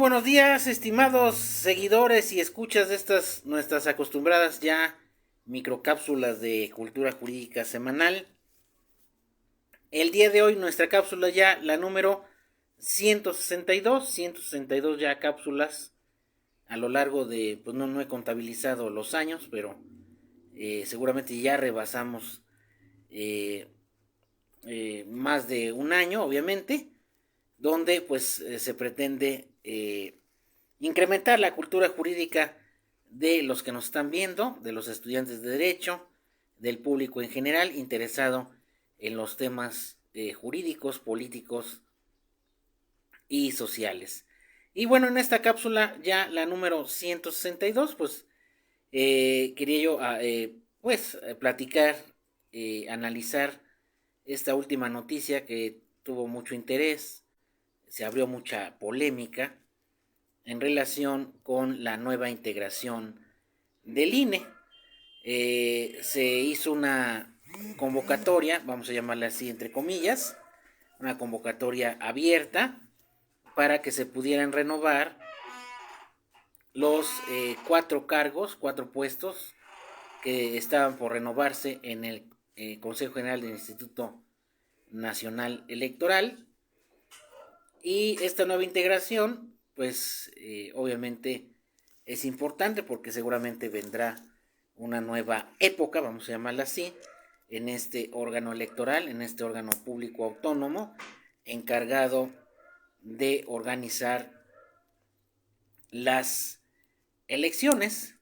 buenos días, estimados seguidores y escuchas de estas nuestras acostumbradas ya microcápsulas de cultura jurídica semanal. El día de hoy nuestra cápsula ya la número 162 ya cápsulas a lo largo de, pues no he contabilizado los años, pero seguramente ya rebasamos eh, más de un año, obviamente, donde pues se pretende incrementar la cultura jurídica de los que nos están viendo, de los estudiantes de derecho, del público en general interesado en los temas jurídicos, políticos y sociales. Y bueno, en esta cápsula ya la número 162, pues quería yo platicar, analizar esta última noticia que tuvo mucho interés, se abrió mucha polémica en relación con la nueva integración del INE. Se hizo una convocatoria, vamos a llamarla así entre comillas, una convocatoria abierta para que se pudieran renovar los 4 puestos que estaban por renovarse en el Consejo General del Instituto Nacional Electoral. Y esta nueva integración, pues obviamente es importante porque seguramente vendrá una nueva época, vamos a llamarla así, en este órgano electoral, en este órgano público autónomo, encargado de organizar las elecciones,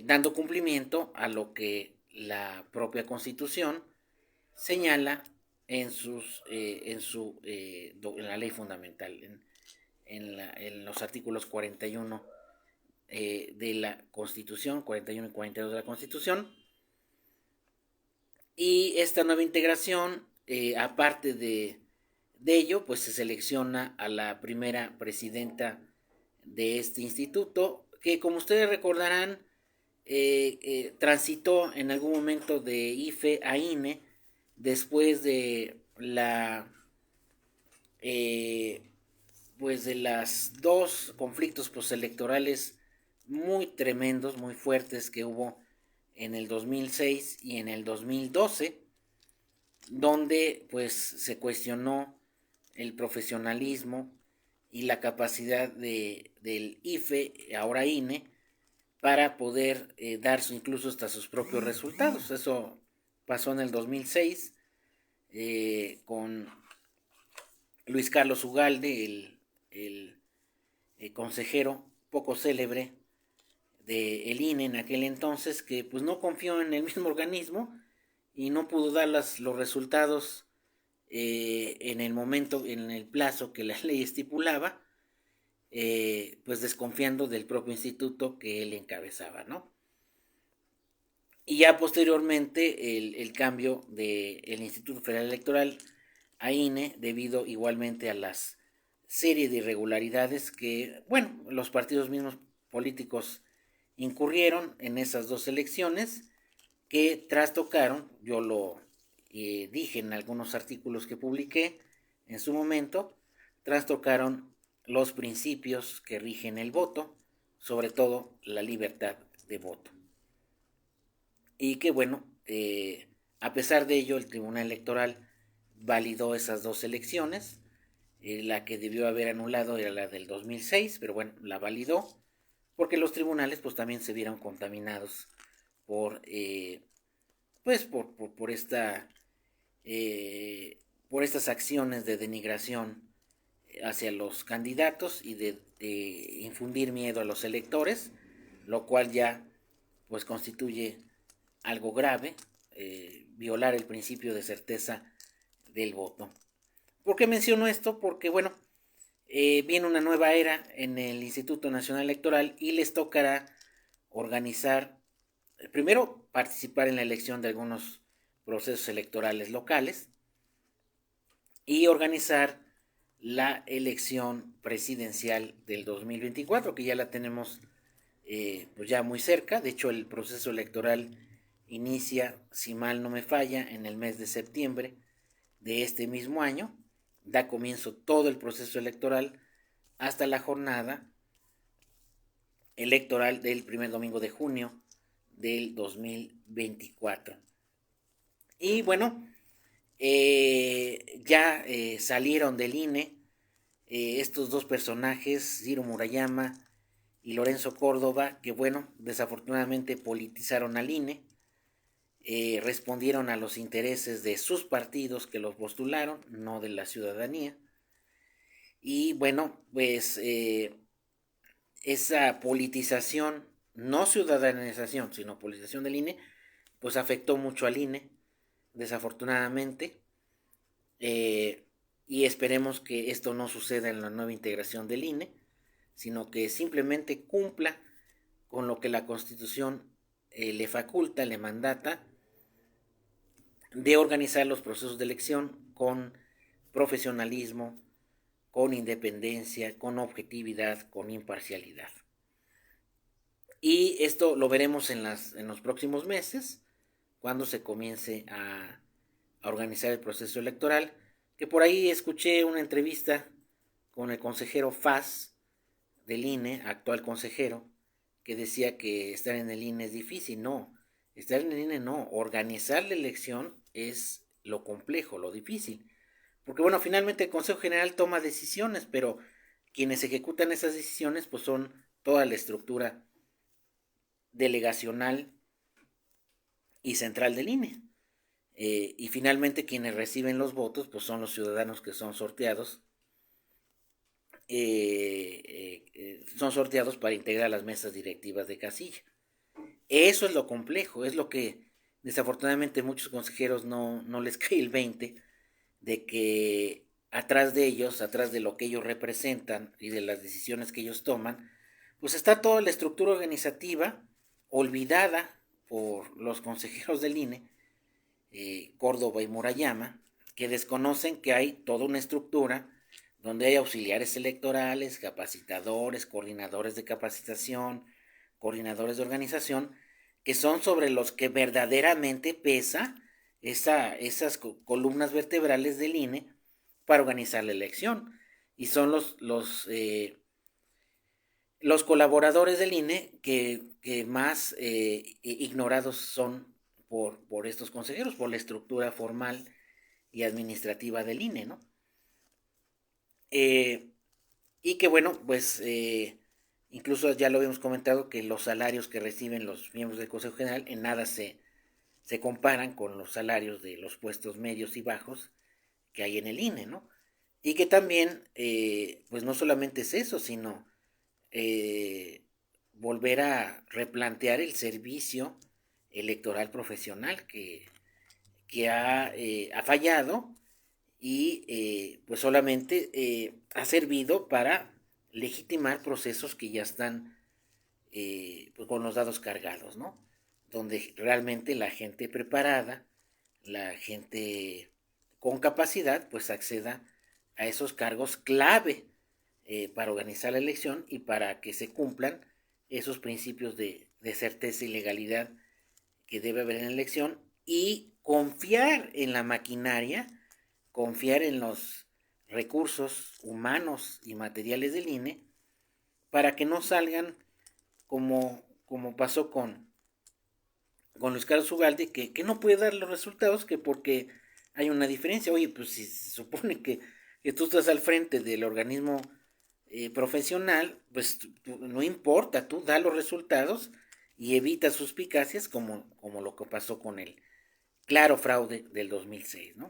dando cumplimiento a lo que la propia Constitución señala en la ley fundamental, en los artículos 41 de la Constitución, 41 y 42 de la Constitución. Y esta nueva integración, aparte de ello, pues se selecciona a la primera presidenta de este instituto, que como ustedes recordarán, transitó en algún momento de IFE a INE, después de pues de las dos conflictos postelectorales muy tremendos, muy fuertes que hubo en el 2006 y en el 2012, donde pues se cuestionó el profesionalismo y la capacidad del IFE, ahora INE, para poder dar incluso hasta sus propios resultados. Eso pasó en el 2006 con Luis Carlos Ugalde, el consejero poco célebre del INE en aquel entonces, que pues no confió en el mismo organismo y no pudo dar los resultados en el momento, en el plazo que la ley estipulaba, pues desconfiando del propio instituto que él encabezaba, ¿no? Y ya posteriormente el cambio del Instituto Federal Electoral a INE, debido igualmente a las serie de irregularidades que, bueno, los partidos mismos políticos incurrieron en esas dos elecciones, que trastocaron, yo lo dije en algunos artículos que publiqué en su momento, trastocaron los principios que rigen el voto, sobre todo la libertad de voto. Y que bueno, a pesar de ello, el Tribunal Electoral validó esas dos elecciones. La que debió haber anulado era la del 2006, pero bueno, la validó, porque los tribunales pues también se vieron contaminados por por esta por estas acciones de denigración hacia los candidatos y de infundir miedo a los electores, lo cual ya pues constituye algo grave, violar el principio de certeza del voto. ¿Por qué menciono esto? Porque bueno, viene una nueva era en el Instituto Nacional Electoral y les tocará organizar, primero participar en la elección de algunos procesos electorales locales y organizar la elección presidencial del 2024, que ya la tenemos pues ya muy cerca. De hecho, el proceso electoral inicia, si mal no me falla, en el mes de septiembre de este mismo año. Da comienzo todo el proceso electoral hasta la jornada electoral del primer domingo de junio del 2024. Y bueno, ya salieron del INE estos dos personajes, Ciro Murayama y Lorenzo Córdoba, que bueno, desafortunadamente politizaron al INE, respondieron a los intereses de sus partidos que los postularon, no de la ciudadanía. Y bueno, pues esa politización, no ciudadanización, sino politización del INE, pues afectó mucho al INE, desafortunadamente. Y esperemos que esto no suceda en la nueva integración del INE, sino que simplemente cumpla con lo que la Constitución le faculta, le mandata, de organizar los procesos de elección con profesionalismo, con independencia, con objetividad, con imparcialidad. Y esto lo veremos en los próximos meses, cuando se comience a organizar el proceso electoral, que por ahí escuché una entrevista con el consejero Faz del INE, actual consejero, que decía que estar en el INE es difícil. No, estar en el INE no, organizar la elección es lo complejo, lo difícil. Porque bueno, finalmente el Consejo General toma decisiones, pero quienes ejecutan esas decisiones pues son toda la estructura delegacional y central del INE. Y finalmente quienes reciben los votos pues son los ciudadanos que son sorteados. Son sorteados para integrar las mesas directivas de casilla. Eso es lo complejo, es lo que desafortunadamente muchos consejeros no les cae el 20, de que atrás de ellos, atrás de lo que ellos representan y de las decisiones que ellos toman, pues está toda la estructura organizativa olvidada por los consejeros del INE, Córdoba y Murayama, que desconocen que hay toda una estructura donde hay auxiliares electorales, capacitadores, coordinadores de capacitación, coordinadores de organización, que son sobre los que verdaderamente pesa esas columnas vertebrales del INE para organizar la elección. Y son los colaboradores del INE que más ignorados son por estos consejeros, por la estructura formal y administrativa del INE, ¿no? Y que bueno, pues incluso ya lo habíamos comentado, que los salarios que reciben los miembros del Consejo General en nada se comparan con los salarios de los puestos medios y bajos que hay en el INE, ¿no? Y que también, pues no solamente es eso, sino volver a replantear el servicio electoral profesional que ha fallado y pues solamente ha servido para legitimar procesos que ya están pues con los dados cargados, ¿no? Donde realmente la gente preparada, la gente con capacidad, pues acceda a esos cargos clave para organizar la elección y para que se cumplan esos principios de certeza y legalidad que debe haber en la elección, y confiar en la maquinaria, confiar en los recursos humanos y materiales del INE para que no salgan como pasó con Luis Carlos Ugalde, que no puede dar los resultados, que porque hay una diferencia. Oye, pues si se supone que tú estás al frente del organismo profesional, pues no importa, tú da los resultados y evita suspicacias como lo que pasó con el claro fraude del 2006, ¿no?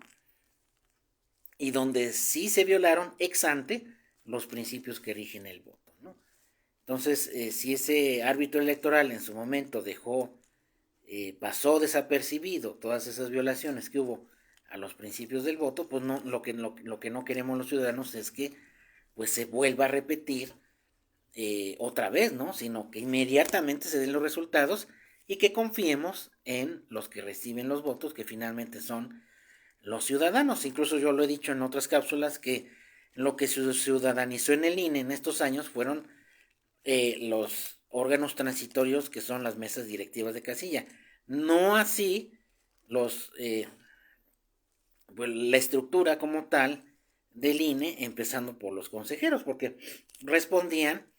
Y donde sí se violaron ex ante los principios que rigen el voto, ¿no? Entonces, si ese árbitro electoral en su momento pasó desapercibido todas esas violaciones que hubo a los principios del voto, pues no, lo que no queremos los ciudadanos es que pues se vuelva a repetir otra vez, ¿no? Sino que inmediatamente se den los resultados y que confiemos en los que reciben los votos, que finalmente son los ciudadanos. Incluso yo lo he dicho en otras cápsulas, que lo que se ciudadanizó en el INE en estos años fueron los órganos transitorios, que son las mesas directivas de casilla. No así pues, la estructura como tal del INE, empezando por los consejeros, porque respondían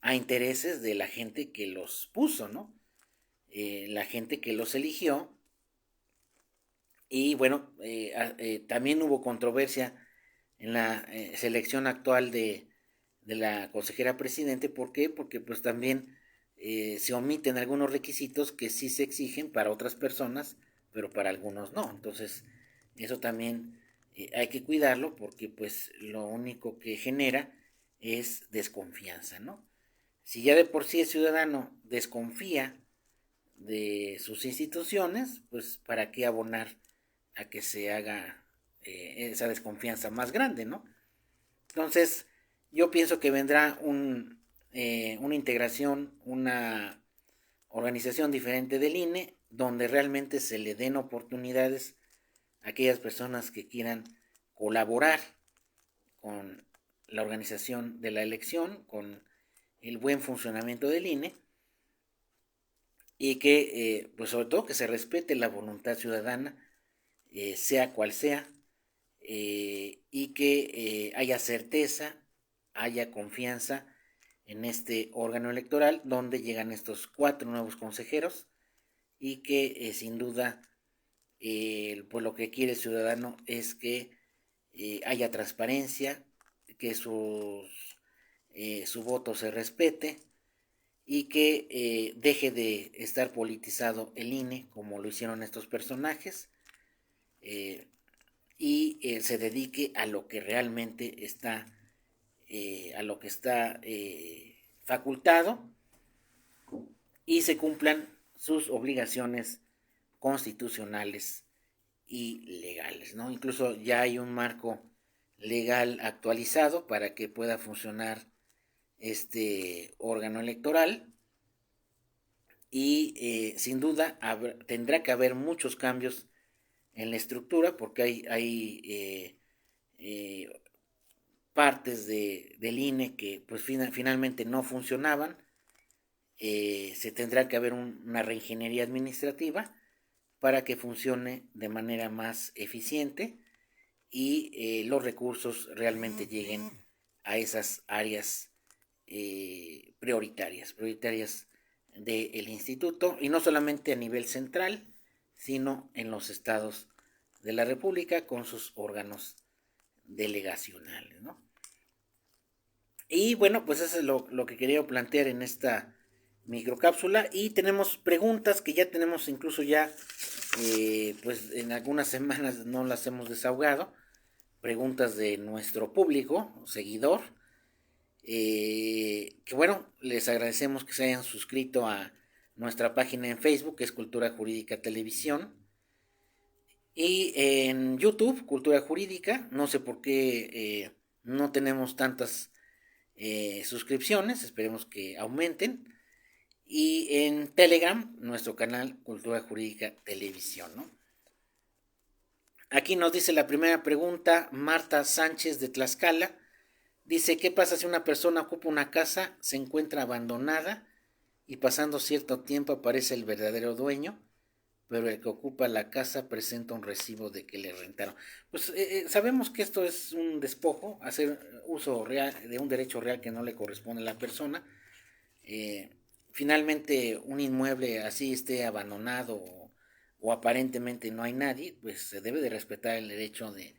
a intereses de la gente que los puso, ¿no? La gente que los eligió. Y bueno, también hubo controversia en la selección actual de la consejera presidente. ¿Por qué? Porque pues también se omiten algunos requisitos que sí se exigen para otras personas, pero para algunos no. Entonces, eso también hay que cuidarlo, porque pues lo único que genera es desconfianza, ¿no? Si ya de por sí el ciudadano desconfía de sus instituciones, pues para qué abonar a que se haga esa desconfianza más grande, ¿no? Entonces, yo pienso que vendrá una integración, una organización diferente del INE, donde realmente se le den oportunidades a aquellas personas que quieran colaborar con la organización de la elección, con el buen funcionamiento del INE, y que, pues sobre todo, que se respete la voluntad ciudadana, sea cual sea, y que haya certeza, haya confianza en este órgano electoral donde llegan estos 4 nuevos consejeros, y que sin duda pues lo que quiere el ciudadano es que haya transparencia, que su voto se respete, y que deje de estar politizado el INE como lo hicieron estos personajes, eh, y se dedique a lo que realmente está, facultado, y se cumplan sus obligaciones constitucionales y legales, ¿no? Incluso ya hay un marco legal actualizado para que pueda funcionar este órgano electoral, y sin duda tendrá que haber muchos cambios en la estructura, porque hay partes del INE que pues finalmente no funcionaban. Se tendrá que haber una reingeniería administrativa para que funcione de manera más eficiente, y los recursos realmente lleguen a esas áreas prioritarias del instituto, y no solamente a nivel central, sino en los estados de la República con sus órganos delegacionales, ¿no? Y bueno, pues eso es lo que quería plantear en esta microcápsula, y tenemos preguntas que ya tenemos, incluso ya pues en algunas semanas no las hemos desahogado, preguntas de nuestro público, seguidor, que bueno, les agradecemos que se hayan suscrito a nuestra página en Facebook, que es Cultura Jurídica Televisión, y en YouTube, Cultura Jurídica. No sé por qué no tenemos tantas suscripciones, esperemos que aumenten. Y en Telegram, nuestro canal Cultura Jurídica Televisión, ¿no? Aquí nos dice la primera pregunta, Marta Sánchez de Tlaxcala. Dice, ¿qué pasa si una persona ocupa una casa, se encuentra abandonada y pasando cierto tiempo aparece el verdadero dueño, pero el que ocupa la casa presenta un recibo de que le rentaron? Pues sabemos que esto es un despojo, hacer uso real de un derecho real que no le corresponde a la persona. Eh, Finalmente, un inmueble así esté abandonado, o aparentemente no hay nadie, pues se debe de respetar el derecho de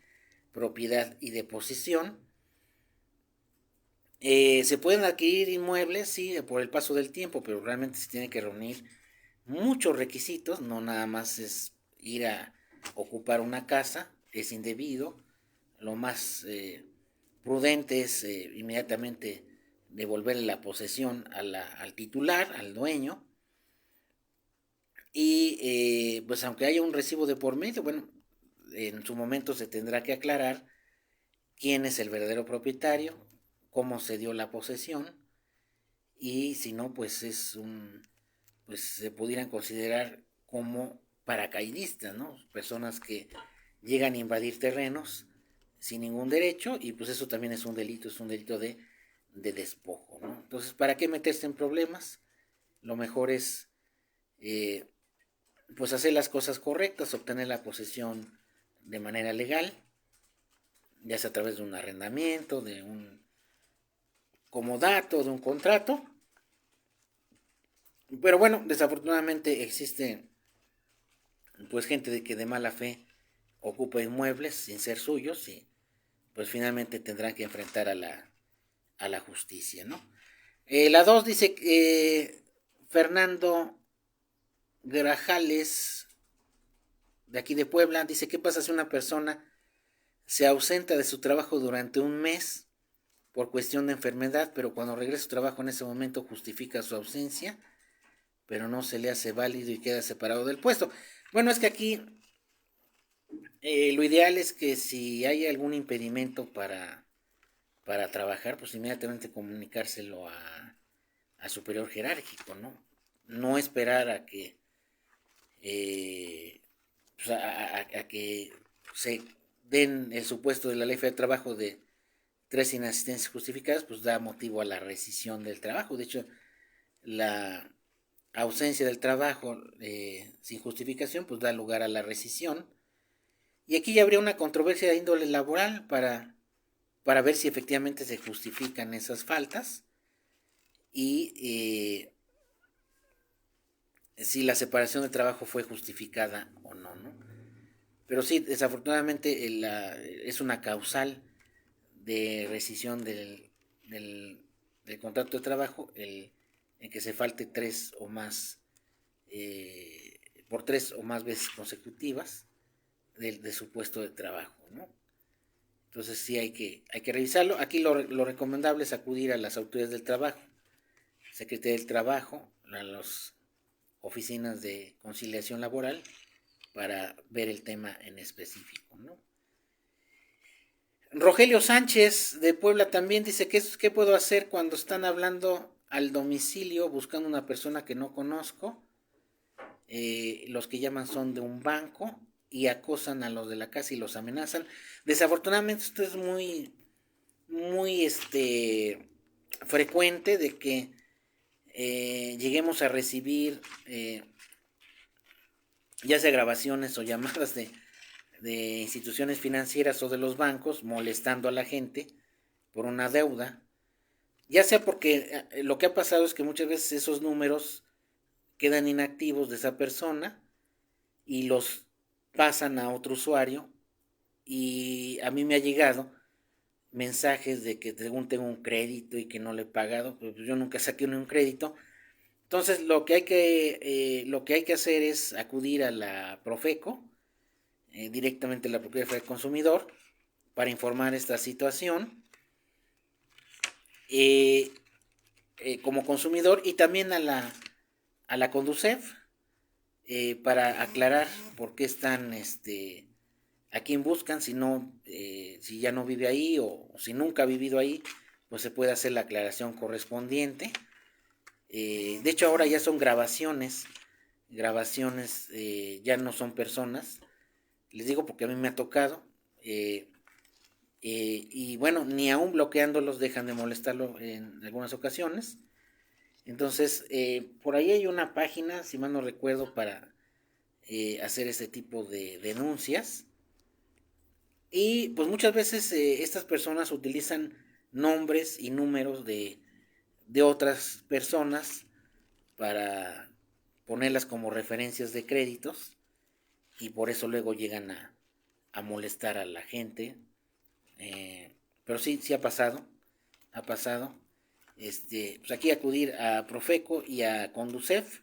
propiedad y de posesión. Se pueden adquirir inmuebles, sí, por el paso del tiempo, pero realmente se tiene que reunir muchos requisitos, no nada más es ir a ocupar una casa, es indebido. Lo más prudente es inmediatamente devolverle la posesión al titular, al dueño, y pues aunque haya un recibo de por medio, bueno, en su momento se tendrá que aclarar quién es el verdadero propietario, cómo se dio la posesión, y si no, pues pues se pudieran considerar como paracaidistas, ¿no? Personas que llegan a invadir terrenos sin ningún derecho, y pues eso también es un delito de despojo, ¿no? Entonces, ¿para qué meterse en problemas? Lo mejor es eh, pues hacer las cosas correctas, obtener la posesión de manera legal, ya sea a través de un arrendamiento, de un comodato, de un contrato. Pero bueno, desafortunadamente existe pues gente de que de mala fe ocupa inmuebles sin ser suyos y pues finalmente tendrán que enfrentar a la justicia, ¿no? La 2 dice Fernando Grajales, de aquí de Puebla, dice: ¿qué pasa si una persona se ausenta de su trabajo durante un mes por cuestión de enfermedad, pero cuando regresa a su trabajo en ese momento justifica su ausencia, pero no se le hace válido y queda separado del puesto? Bueno, es que aquí lo ideal es que si hay algún impedimento para trabajar, pues inmediatamente comunicárselo a superior jerárquico, ¿no? No esperar a que pues a que se den el supuesto de la ley de trabajo de 3 inasistencias justificadas, pues da motivo a la rescisión del trabajo. De hecho, la ausencia del trabajo sin justificación, pues da lugar a la rescisión. Y aquí ya habría una controversia de índole laboral para ver si efectivamente se justifican esas faltas y si la separación de trabajo fue justificada o no, ¿no? Pero sí, desafortunadamente es una causal de rescisión del contrato de trabajo en que se falte tres o más, por 3 o más veces consecutivas de su puesto de trabajo, ¿no? Entonces sí hay que revisarlo. Aquí lo recomendable es acudir a las autoridades del trabajo, Secretaría del Trabajo, a las oficinas de conciliación laboral para ver el tema en específico, ¿no? Rogelio Sánchez de Puebla también dice: ¿qué puedo hacer cuando están hablando al domicilio buscando una persona que no conozco? Los que llaman son de un banco y acosan a los de la casa y los amenazan. Desafortunadamente esto es muy frecuente de que lleguemos a recibir ya sea grabaciones o llamadas de instituciones financieras o de los bancos molestando a la gente por una deuda, ya sea porque lo que ha pasado es que muchas veces esos números quedan inactivos de esa persona y los pasan a otro usuario, y a mí me ha llegado mensajes de que según tengo un crédito y que no le he pagado, pues yo nunca saqué un crédito. Entonces lo que hay que hacer es acudir a la Profeco, directamente a la Procuraduría del Consumidor, para informar esta situación eh, como consumidor, y también a la Conducef, para aclarar por qué están a quién buscan, si no si ya no vive ahí o si nunca ha vivido ahí, pues se puede hacer la aclaración correspondiente. De hecho ahora ya son grabaciones, ya no son personas, les digo porque a mí me ha tocado, y bueno, ni aún bloqueándolos dejan de molestarlo en algunas ocasiones. Entonces, por ahí hay una página, si mal no recuerdo, para hacer ese tipo de denuncias. Y pues muchas veces estas personas utilizan nombres y números de otras personas para ponerlas como referencias de créditos, y por eso luego llegan a molestar a la gente. Pero sí, sí ha pasado. Pues aquí acudir a Profeco y a Conducef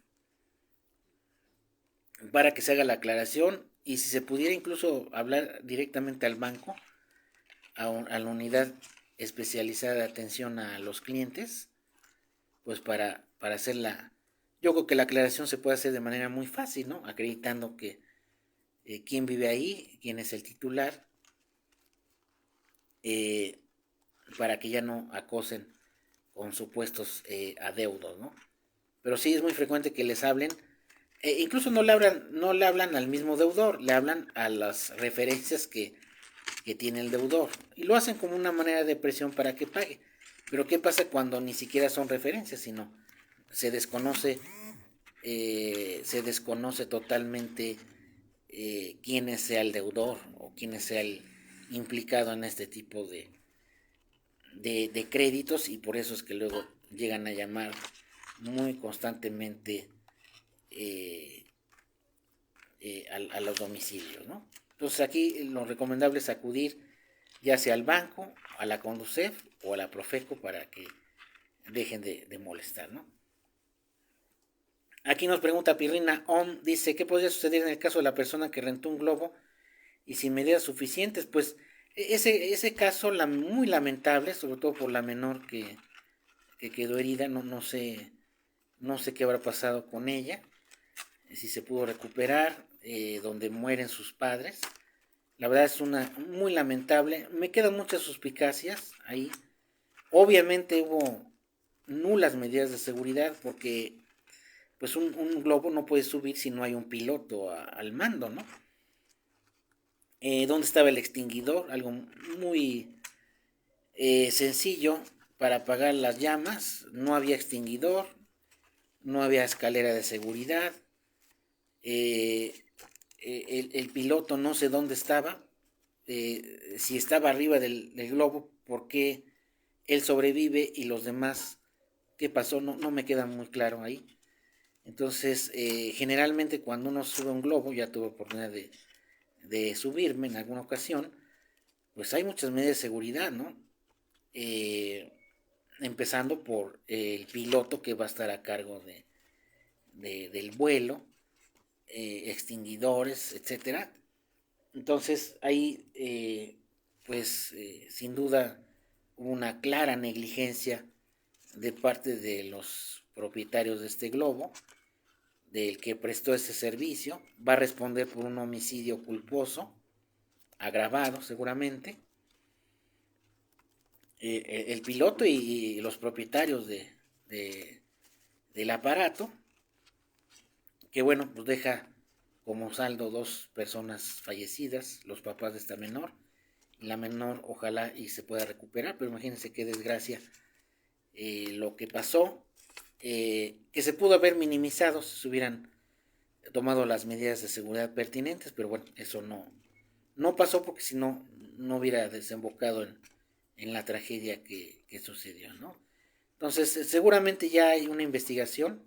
para que se haga la aclaración, y si se pudiera incluso hablar directamente al banco, a la unidad especializada de atención a los clientes, pues para hacerla. Yo creo que la aclaración se puede hacer de manera muy fácil, ¿no? Acreditando que quién vive ahí, quién es el titular, eh, para que ya no acosen con supuestos adeudos, ¿no? Pero sí es muy frecuente que les hablen, incluso no le hablan al mismo deudor, le hablan a las referencias que tiene el deudor, y lo hacen como una manera de presión para que pague. Pero ¿qué pasa cuando ni siquiera son referencias, sino se desconoce, se desconoce totalmente quién sea el deudor o quién sea implicado en este tipo de créditos, y por eso es que luego llegan a llamar muy constantemente a los domicilios, ¿no? Entonces aquí lo recomendable es acudir ya sea al banco, a la Conducef o a la Profeco para que dejen de molestar, ¿no? Aquí nos pregunta Pirrina On, dice, ¿qué podría suceder en el caso de la persona que rentó un globo y sin medidas suficientes? Pues ese caso muy lamentable, sobre todo por la menor que quedó herida, no sé qué habrá pasado con ella, si se pudo recuperar, donde mueren sus padres. La verdad es una muy lamentable. Me quedan muchas suspicacias ahí. Obviamente hubo nulas medidas de seguridad porque pues un globo no puede subir si no hay un piloto al mando, ¿no? ¿Dónde estaba el extinguidor? Algo muy sencillo para apagar las llamas. No había extinguidor, no había escalera de seguridad. El piloto no sé dónde estaba, si estaba arriba del globo, por qué él sobrevive y los demás, qué pasó, no me queda muy claro ahí. Entonces, generalmente cuando uno sube un globo, ya tuve oportunidad de subirme en alguna ocasión, pues hay muchas medidas de seguridad, ¿no? Empezando por el piloto que va a estar a cargo del vuelo, extinguidores, etcétera. Entonces ahí sin duda hubo una clara negligencia de parte de los propietarios de este globo, del que prestó ese servicio. Va a responder por un homicidio culposo, agravado seguramente. El piloto y los propietarios del aparato, que bueno, pues deja como saldo 2 personas fallecidas, los papás de esta menor. La menor ojalá y se pueda recuperar, pero imagínense qué desgracia lo que pasó, que se pudo haber minimizado si se hubieran tomado las medidas de seguridad pertinentes, pero bueno, eso no pasó porque si no hubiera desembocado en la tragedia que sucedió, ¿no? Entonces seguramente ya hay una investigación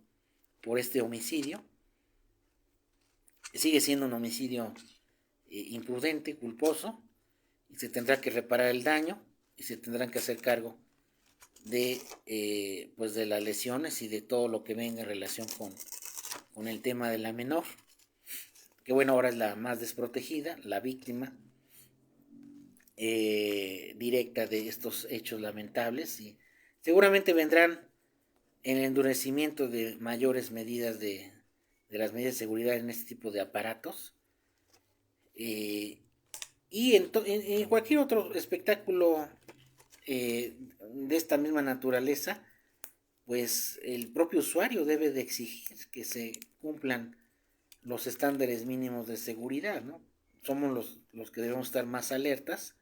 por este homicidio. Sigue siendo un homicidio imprudente, culposo, y se tendrá que reparar el daño y se tendrán que hacer cargo de las lesiones y de todo lo que venga en relación con el tema de la menor, que bueno, ahora es la más desprotegida, la víctima directa de estos hechos lamentables, y seguramente vendrán en el endurecimiento de mayores medidas de las medidas de seguridad en este tipo de aparatos, y en cualquier otro espectáculo de esta misma naturaleza, pues el propio usuario debe de exigir que se cumplan los estándares mínimos de seguridad, ¿no? Somos los que debemos estar más alertas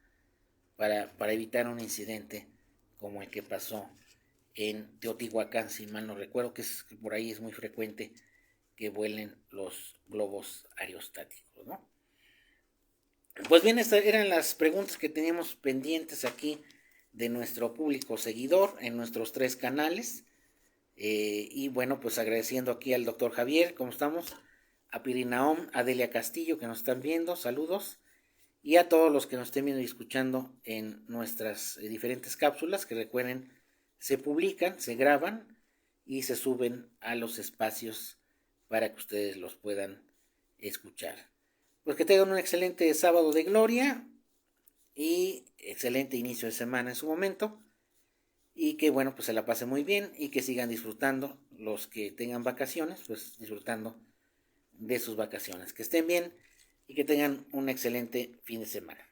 para evitar un incidente como el que pasó en Teotihuacán, si mal no recuerdo, que por ahí es muy frecuente que vuelen los globos aerostáticos, ¿no? Pues bien, estas eran las preguntas que teníamos pendientes aquí de nuestro público seguidor en nuestros 3 canales. Y bueno, pues agradeciendo aquí al doctor Javier, ¿cómo estamos? A Pirinaom, a Delia Castillo, que nos están viendo, saludos. Y a todos los que nos estén viendo y escuchando en nuestras diferentes cápsulas, que recuerden, se publican, se graban y se suben a los espacios para que ustedes los puedan escuchar. Pues que tengan un excelente sábado de gloria y excelente inicio de semana en su momento, y que bueno, pues se la pasen muy bien y que sigan disfrutando, los que tengan vacaciones, pues disfrutando de sus vacaciones. Que estén bien y que tengan un excelente fin de semana.